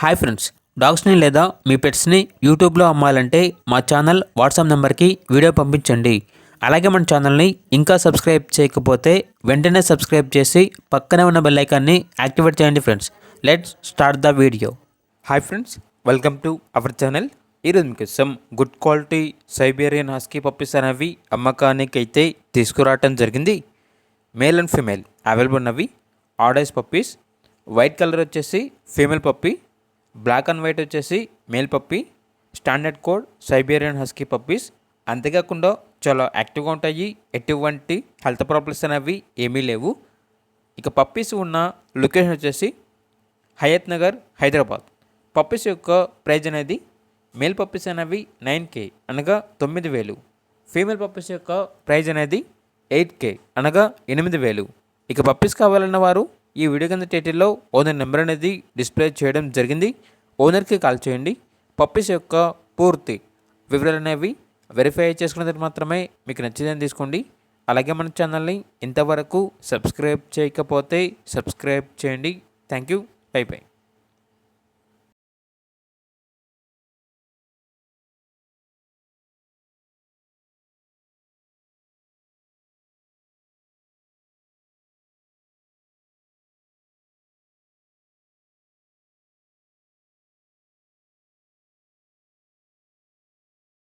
Hi friends, డాగ్స్ని లేదా మీ పెట్స్ని యూట్యూబ్లో అమ్మాలంటే మా ఛానల్ వాట్సాప్ నెంబర్కి వీడియో పంపించండి. అలాగే మన ఛానల్ని ఇంకా సబ్స్క్రైబ్ చేయకపోతే వెంటనే సబ్స్క్రైబ్ చేసి పక్కనే ఉన్న బెల్ ఐకాన్ని యాక్టివేట్ చేయండి friends. Let's start the video. Hi friends, welcome to our channel. ఈరోజు మీకు some good quality Siberian husky puppies అనేవి అమ్మకానికి అయితే తీసుకురావటం జరిగింది. మేల్ అండ్ ఫీమేల్ అవైలబుల్ ఉన్నవి. ఆర్డైస్ పప్పీస్. వైట్ కలర్ వచ్చేసి female puppy, black and white వచ్చేసి male puppy. Standard coat Siberian husky puppies. అంతేకాకుండా చాలా యాక్టివ్గా ఉంటాయి. ఎటువంటి హెల్త్ ప్రాబ్లమ్స్ అనేవి ఏమీ లేవు. ఇక పప్పీస్ ఉన్న లొకేషన్ వచ్చేసి హయత్ నగర్, హైదరాబాద్. పప్పీస్ యొక్క ప్రైజ్ అనేది మేల్ పప్పీస్ అనేవి 9K అనగా 9,000. ఫీమేల్ పప్పీస్ యొక్క ప్రైజ్ అనేది 8K అనగా 8,000. ఇక పప్పీస్ కావాలన్న వారు ఈ వీడియో కింద టైటిల్లో ఓనర్ నెంబర్ అనేది డిస్ప్లే చేయడం జరిగింది. ఓనర్కి కాల్ చేయండి. పప్పీస్ యొక్క పూర్తి వివరాలు అనేవి వెరిఫై చేసుకున్న తర్వాత మాత్రమే మీకు నచ్చిందని తీసుకోండి. అలాగే మన ఛానల్ని ఇంతవరకు సబ్స్క్రైబ్ చేయకపోతే సబ్స్క్రైబ్ చేయండి. Thank you. By by.